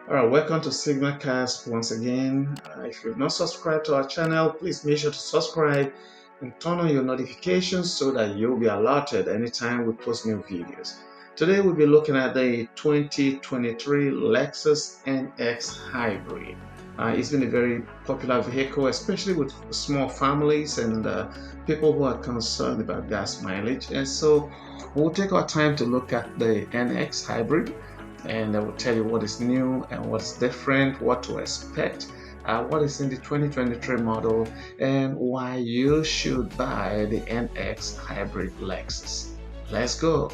Alright, welcome to 𝗩𝗶𝗯𝗲𝗃 once again. If you've not subscribed to our channel, please make sure to subscribe and turn on your notifications so that you'll be alerted anytime we post new videos. Today we'll be looking at the 2023 Lexus NX Hybrid. It's been a very popular vehicle, especially with small families and people who are concerned about gas mileage. And so we'll take our time to look at the NX Hybrid, and I will tell you what is new and what's different, what to expect, what is in the 2023 model, and why you should buy the NX Hybrid Lexus. Let's go.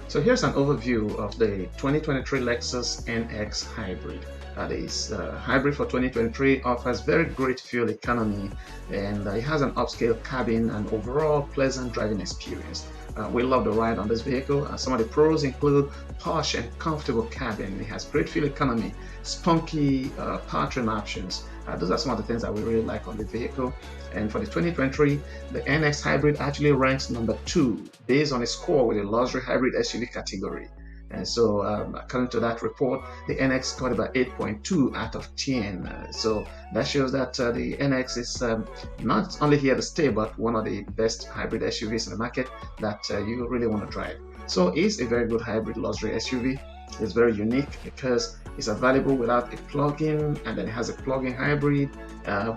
So here's an overview of the 2023 Lexus NX Hybrid. This hybrid for 2023 offers very great fuel economy, and it has an upscale cabin and overall pleasant driving experience. We love the ride on this vehicle. Some of the pros include posh and comfortable cabin. It has great fuel economy, spunky powertrain options. Those are some of the things that we really like on the vehicle. And for the 2023, the NX Hybrid actually ranks number 2 based on a score with the luxury hybrid SUV category. And so according to that report, the NX scored about 8.2 out of 10. So that shows that the NX is not only here to stay, but one of the best hybrid SUVs in the market that you really want to drive. So it's a very good hybrid luxury SUV. It's very unique because it's available without a plug-in, and then it has a plug-in hybrid,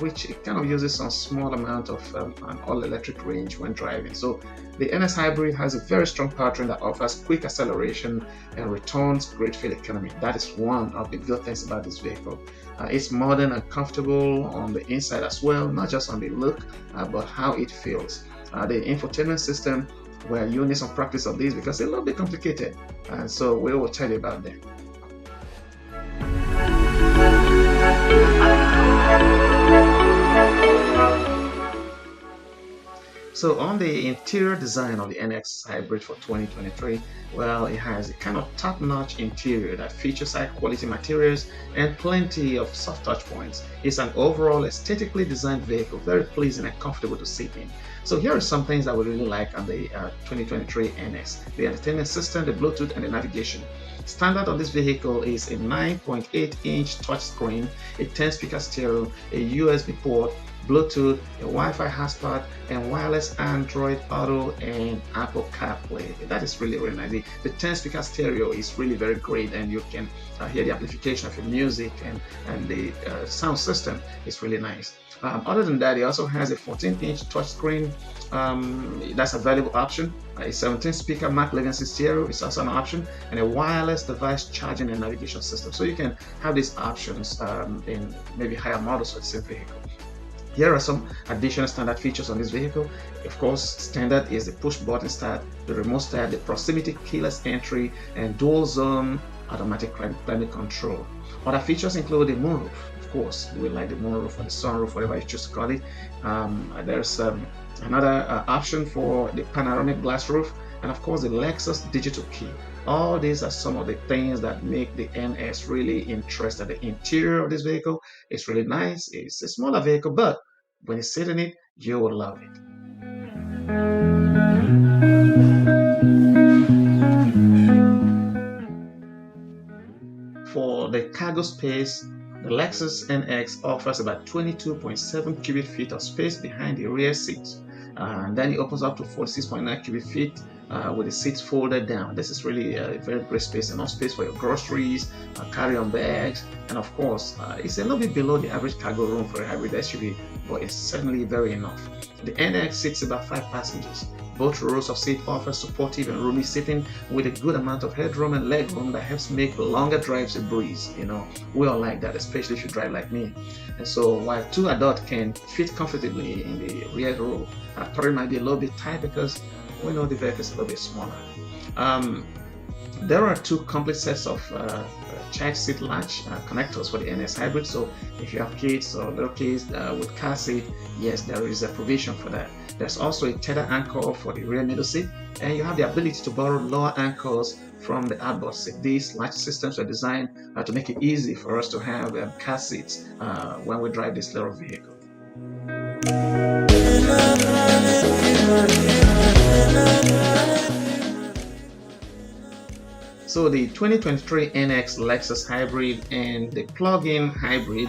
which it kind of uses some small amount of an all-electric range when driving. So the NX Hybrid has a very strong powertrain that offers quick acceleration and returns great fuel economy. That is one of the good things about this vehicle. It's modern and comfortable on the inside as well, not just on the look, but how it feels. The infotainment system, well, you need some practice of this because it's a little bit complicated, and so we will tell you about them. So on the interior design of the NX Hybrid for 2023, well, it has a kind of top-notch interior that features high-quality materials and plenty of soft touch points. It's an overall aesthetically designed vehicle, very pleasing and comfortable to sit in. So here are some things that we really like on the 2023 NX: the entertainment system, the Bluetooth, and the navigation. Standard on this vehicle is a 9.8-inch touchscreen, a 10-speaker stereo, a USB port, Bluetooth, a Wi-Fi hotspot, and wireless Android Auto and Apple CarPlay. That is really, really nice. The 10-speaker stereo is really very great, and you can hear the amplification of your music, and the sound system is really nice. Other than that, it also has a 14-inch touchscreen. That's a valuable option. A 17-speaker Mac Legacy stereo is also an option, and a wireless device charging and navigation system. So you can have these options in maybe higher models of the same vehicle. Here are some additional standard features on this vehicle. Of course, standard is the push button start, the remote start, the proximity keyless entry, and dual zone automatic climate control. Other features include the moonroof. Of course, we like the moonroof or the sunroof, whatever you choose to call it. There's another option for the panoramic glass roof, and of course the Lexus digital key. All these are some of the things that make the NX really interesting. The interior of this vehicle is really nice. It's a smaller vehicle, but when you sit in it, you will love it. For the cargo space, the Lexus NX offers about 22.7 cubic feet of space behind the rear seats. And then it opens up to 46.9 cubic feet with the seats folded down. This is really a very great space, enough space for your groceries, carry-on bags, and of course, it's a little bit below the average cargo room for a hybrid SUV, but it's certainly very enough. The NX sits about 5 passengers. Both rows of seats offer supportive and roomy seating with a good amount of headroom and legroom that helps make longer drives a breeze. You know, we all like that, especially if you drive like me. And so while 2 adults can fit comfortably in the rear row, 3 might be a little bit tight because we know the vehicle is a little bit smaller. There are 2 complete sets of child seat latch connectors for the NX Hybrid. So if you have kids or little kids with car seat, yes, there is a provision for that. There's also a tether anchor for the rear middle seat, and you have the ability to borrow lower anchors from the outboard seat. These latch systems are designed to make it easy for us to have car seats when we drive this little vehicle. So the 2023 NX Lexus Hybrid and the plug-in hybrid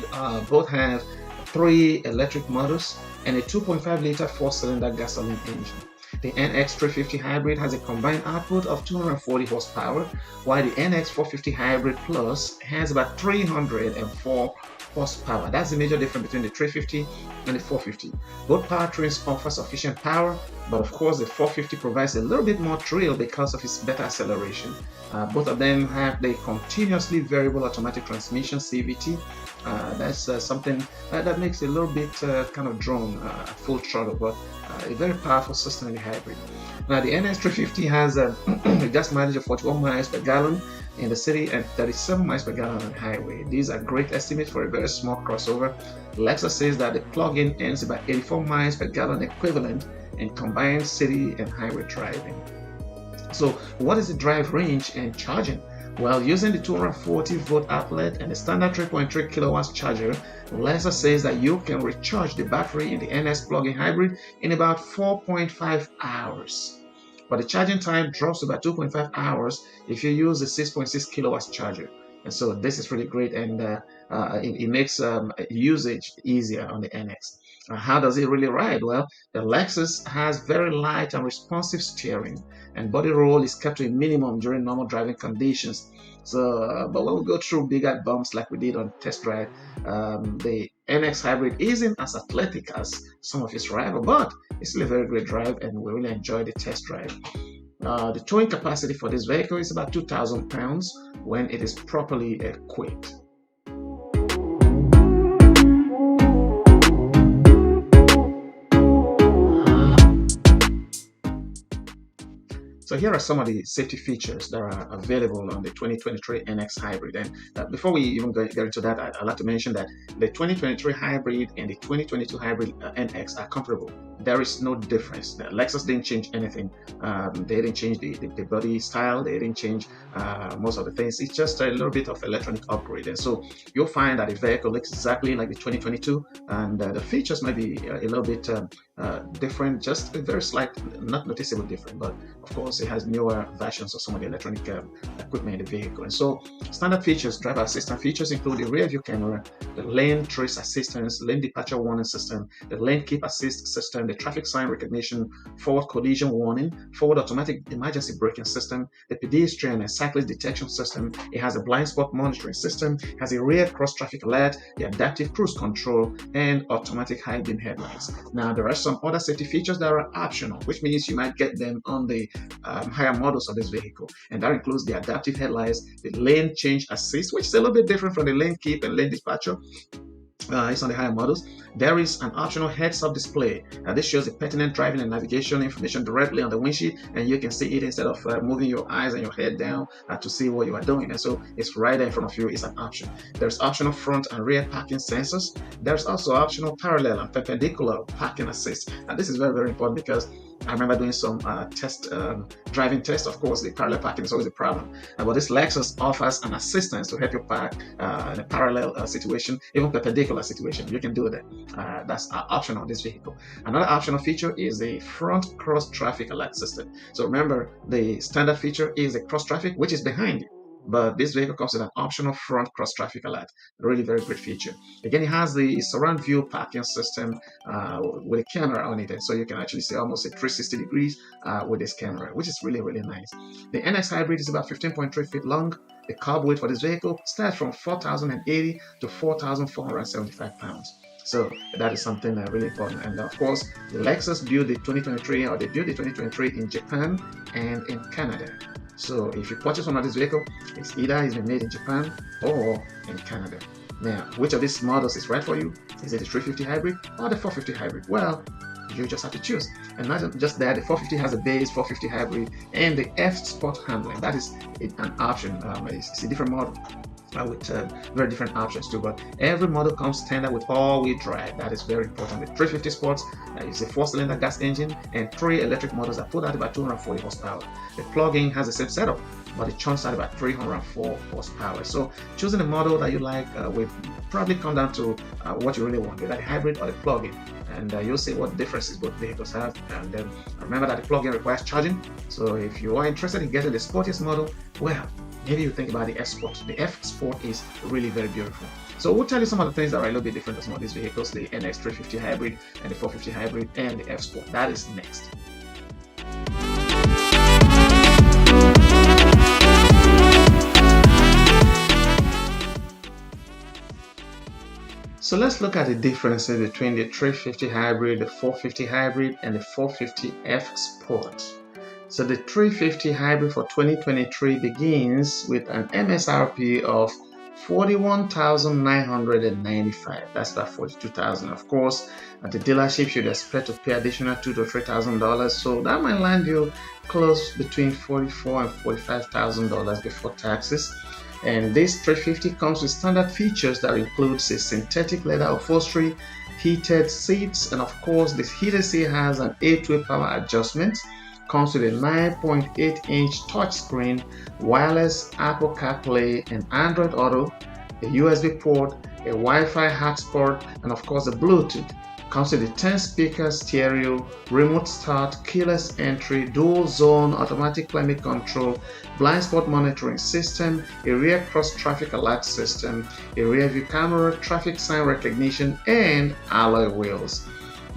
both have 3 electric motors and a 2.5-liter 4-cylinder gasoline engine. The NX 350 Hybrid has a combined output of 240 horsepower, while the NX 450 Hybrid Plus has about 304 horsepower. That's the major difference between the 350 and the 450. Both powertrains offer sufficient power, but of course the 450 provides a little bit more thrill because of its better acceleration. Both of them have the continuously variable automatic transmission CVT. That's something that makes it a little bit kind of drawn at full throttle, but a very powerful system in the hybrid. Now the NX 350 has a gas mileage of 41 miles per gallon in the city and 37 miles per gallon on the highway. These are great estimates for a very small crossover. Lexus says that the plug-in earns about 84 miles per gallon equivalent in combined city and highway driving. So what is the drive range and charging? Well, using the 240-volt outlet and the standard 3.3 kilowatts charger, Lexus says that you can recharge the battery in the NX plug-in hybrid in about 4.5 hours. But the charging time drops to about 2.5 hours if you use the 6.6 kilowatts charger. And so this is really great, and it makes usage easier on the NX. How does it really ride? Well, the Lexus has very light and responsive steering, and body roll is kept to a minimum during normal driving conditions. So, but when we go through bigger bumps like we did on test drive, the NX Hybrid isn't as athletic as some of its rivals, but it's still a very great drive, and we really enjoy the test drive. The towing capacity for this vehicle is about 2,000 pounds when it is properly equipped. So here are some of the safety features that are available on the 2023 NX Hybrid. And before we even get into that, I'd like to mention that the 2023 Hybrid and the 2022 Hybrid NX are comparable. There is no difference. Lexus didn't change anything. They didn't change the body style. They didn't change most of the things. It's just a little bit of electronic upgrade. And so you'll find that the vehicle looks exactly like the 2022, and the features might be a little bit different, just a very slight, not noticeably different, but of course it has newer versions of some of the electronic equipment in the vehicle. And so standard features, driver assistance features include the rear view camera, the lane trace assistance, lane departure warning system, the lane keep assist system, the traffic sign recognition, forward collision warning, forward automatic emergency braking system, the pedestrian and cyclist detection system. It has a blind spot monitoring system, has a rear cross traffic alert, the adaptive cruise control, and automatic high beam headlights. Now there are some other safety features that are optional, which means you might get them on the higher models of this vehicle, and that includes the adaptive headlights, the lane change assist, which is a little bit different from the lane keep and lane departure. It's on the higher models. There is an optional heads-up display. This shows the pertinent driving and navigation information directly on the windshield, and you can see it instead of moving your eyes and your head down to see what you are doing. And so it's right there in front of you. It's an option. There's optional front and rear parking sensors. There's also optional parallel and perpendicular parking assist. And this is very, very important because I remember doing some driving tests. Of course, the parallel parking is always a problem. But this Lexus offers an assistance to help you park in a parallel situation, even perpendicular situation. You can do that. That's optional on this vehicle. Another optional feature is the front cross traffic alert system. So remember, the standard feature is the cross traffic, which is behind you. But this vehicle comes with an optional front cross traffic alert. Really very great feature. Again, it has the surround view parking system with a camera on it, and so you can actually see almost a 360 degrees with this camera, which is really, really nice. The NX Hybrid is about 15.3 feet long. The carb weight for this vehicle starts from 4,080 to 4,475 pounds. So that is something really important. And of course, the Lexus built the 2023, or they built the 2023 in Japan and in Canada. So if you purchase one of this vehicle, it's either been made in Japan or in Canada. Now, which of these models is right for you? Is it the 350 Hybrid or the 450 Hybrid? Well, you just have to choose. And not just that, the 450 has a base 450 Hybrid and the F-Sport handling. That is an option. It's a different model with very different options too, but every model comes standard with all-wheel drive. That is very important. The 350 Sports is a 4-cylinder gas engine and 3 electric motors that put out about 240 horsepower. The plug-in has the same setup, but it churns out about 304 horsepower. So choosing a model that you like will probably come down to what you really want, whether the hybrid or the plug-in. And you'll see what differences both vehicles have. And then remember that the plug-in requires charging. So if you are interested in getting the sportiest model, well, maybe you think about the F Sport. The F Sport is really very beautiful. So we'll tell you some of the things that are a little bit different to some of these vehicles, the NX 350 Hybrid and the 450 Hybrid and the F Sport. That is next. So let's look at the differences between the 350 Hybrid, the 450 Hybrid, and the 450 F Sport. So the 350 Hybrid for 2023 begins with an MSRP of $41,995. That's about $42,000. Of course, at the dealership, you'd expect to pay additional $2,000 to $3,000. So that might land you close between $44,000 and $45,000 before taxes. And this 350 comes with standard features that includes a synthetic leather upholstery, heated seats, and of course, this heated seat has an 8-way power adjustment. Comes with a 9.8-inch touchscreen, wireless Apple CarPlay and Android Auto, a USB port, a Wi-Fi hotspot, and of course, a Bluetooth. Comes with a 10-speaker stereo, remote start, keyless entry, dual zone automatic climate control, blind spot monitoring system, a rear cross traffic alert system, a rear view camera, traffic sign recognition, and alloy wheels.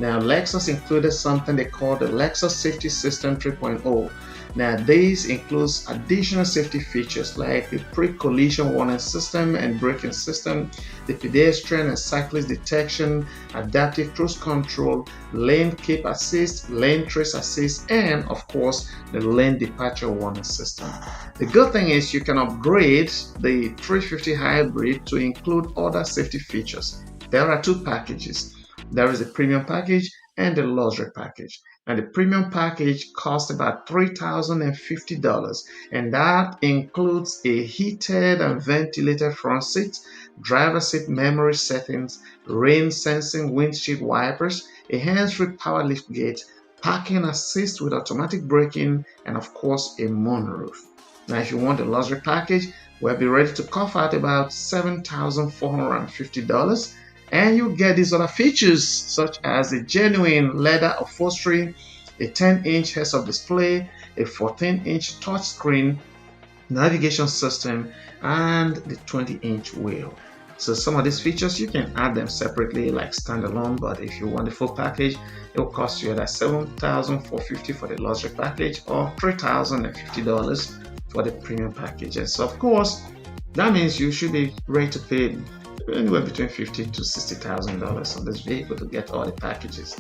Now, Lexus included something they call the Lexus Safety System 3.0. Now, this includes additional safety features like the pre-collision warning system and braking system, the pedestrian and cyclist detection, adaptive cruise control, lane keep assist, lane trace assist, and of course, the lane departure warning system. The good thing is you can upgrade the 350 Hybrid to include other safety features. There are two packages. There is a premium package and the luxury package. And the premium package costs about $3,050, and that includes a heated and ventilated front seat, driver seat memory settings, rain sensing windshield wipers, a hands-free power lift gate, parking assist with automatic braking, and of course a moonroof. Now, if you want the luxury package, we'll be ready to cough out about $7,450. And you get these other features such as a genuine leather upholstery, a 10-inch heads-up display, a 14-inch touchscreen, navigation system, and the 20-inch wheel. So some of these features, you can add them separately like standalone, but if you want the full package, it will cost you that $7,450 for the luxury package or $3,050 for the premium package. And so of course, that means you should be ready to pay anywhere between $50,000 to $60,000 on this vehicle to get all the packages.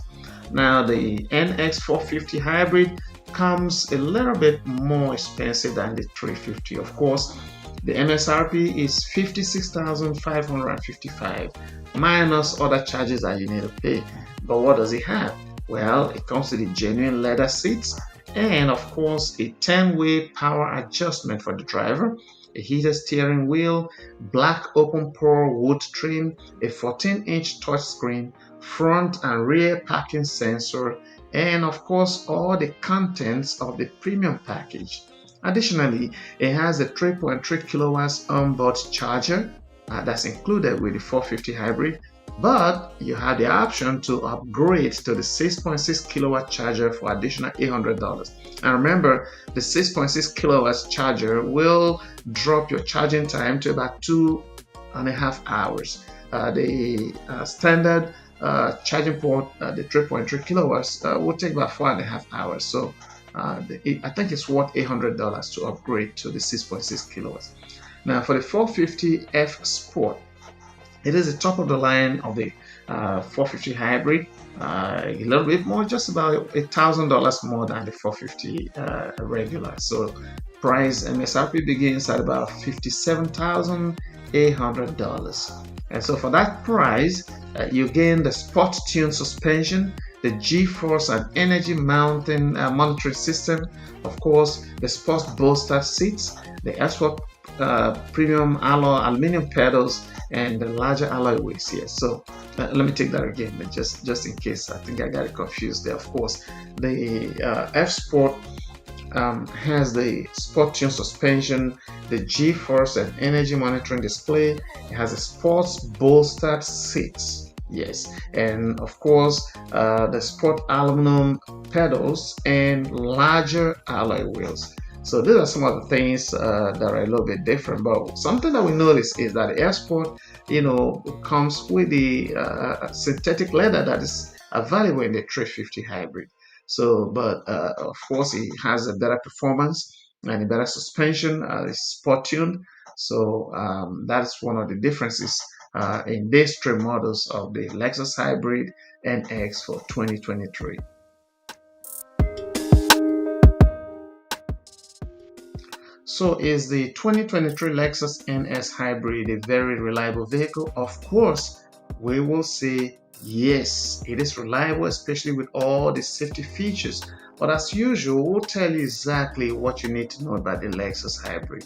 Now, the NX 450 Hybrid comes a little bit more expensive than the 350. Of course, the MSRP is $56,555 minus other charges that you need to pay. But what does it have? Well, it comes with the genuine leather seats and of course a 10-way power adjustment for the driver, a heated steering wheel, black open pore wood trim, a 14-inch touchscreen, front and rear parking sensor, and of course all the contents of the premium package. Additionally, it has a 3.3 kilowatts onboard charger that's included with the 450 Hybrid, but you have the option to upgrade to the 6.6 kilowatt charger for additional $800. And remember, the 6.6 kilowatts charger will drop your charging time to about 2.5 hours. The standard charging port, the 3.3 kilowatts, will take about 4.5 hours. So I think it's worth $800 to upgrade to the 6.6 kilowatts. Now, for the 450 F Sport, it is the top of the line of the 450 Hybrid, a little bit more, just about $1,000 more than the 450 regular. So price MSRP begins at about $57,800. And so for that price, you gain the Sport Tune suspension, the G-Force and Energy Mountain monitoring system, of course, the Sports Bolster seats, the F-Sport premium alloy aluminum pedals, and the larger alloy wheels here. So let me take that again, but just in case I think I got it confused there. Of course, the F Sport has the Sport Tune suspension, the G-Force and Energy monitoring display. It has a Sports Bolstered seats, yes, and of course the Sport aluminum pedals and larger alloy wheels. So these are some of the things that are a little bit different. But something that we notice is that the Airsport, comes with the synthetic leather that is available in the 350 hybrid. So, but of course, it has a better performance and a better suspension. It's sport tuned. So that's one of the differences in these three models of the Lexus Hybrid NX for 2023. So is the 2023 Lexus NX Hybrid a very reliable vehicle? Of course, we will say yes, it is reliable, especially with all the safety features. But as usual, we'll tell you exactly what you need to know about the Lexus Hybrid.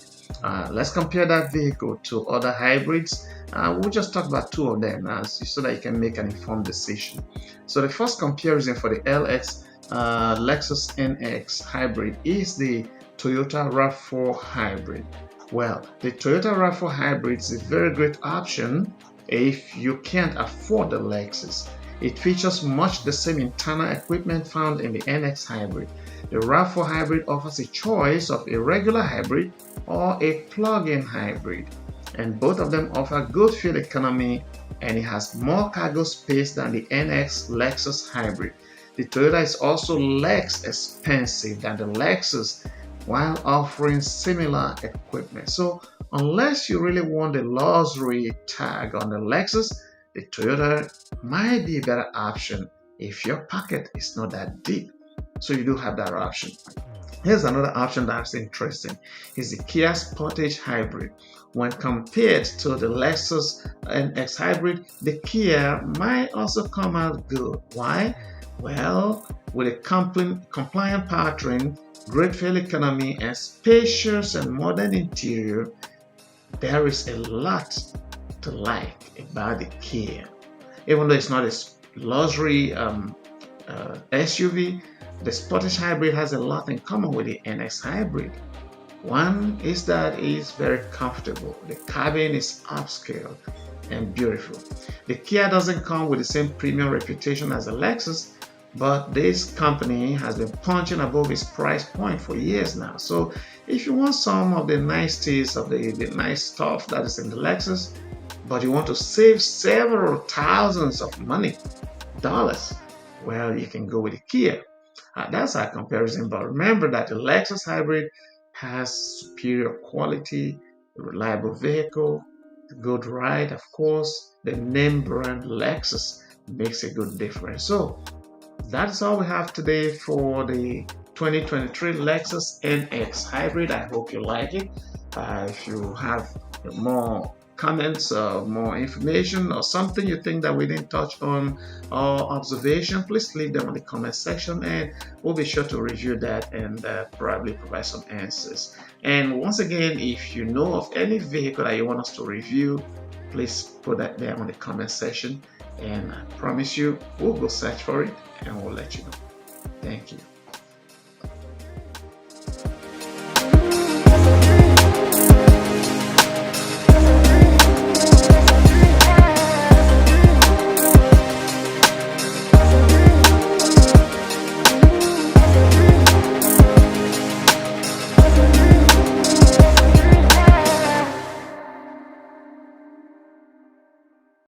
Let's compare that vehicle to other hybrids. We'll just talk about two of them so that you can make an informed decision. So the first comparison for the Lexus NX Hybrid is the Toyota RAV4 Hybrid. Well, the Toyota RAV4 Hybrid is a very great option if you can't afford the Lexus. It features much the same internal equipment found in the NX Hybrid. The RAV4 Hybrid offers a choice of a regular hybrid or a plug-in hybrid, and both of them offer good fuel economy, and it has more cargo space than the NX Lexus Hybrid. The Toyota is also less expensive than the Lexus while offering similar equipment. So unless you really want the luxury tag on the Lexus, the Toyota might be a better option if your pocket is not that deep. So you do have that option. Here's another option that's interesting. Is the Kia Sportage Hybrid. When compared to the Lexus NX Hybrid, the Kia might also come out good. Why? Well, with a compliant powertrain, great fuel economy, and spacious and modern interior, there is a lot to like about the Kia. Even though it's not a luxury SUV, the Sportage Hybrid has a lot in common with the NX Hybrid. One is that it's very comfortable. The cabin is upscale and beautiful. The Kia doesn't come with the same premium reputation as the Lexus, but this company has been punching above its price point for years now. So if you want some of the niceties of the nice stuff that is in the Lexus, but you want to save several thousands of dollars, well, you can go with the Kia. That's our comparison, but remember that the Lexus Hybrid has superior quality, a reliable vehicle, a good ride, of course. The name brand Lexus makes a good difference. So that's all we have today for the 2023 Lexus NX Hybrid. I hope you like it. If you have more comments or more information or something you think that we didn't touch on or observation, please leave them in the comment section and we'll be sure to review that and probably provide some answers. And once again, if you know of any vehicle that you want us to review, please put that there on the comment section, and I promise you we'll go search for it and we'll let you know. Thank you.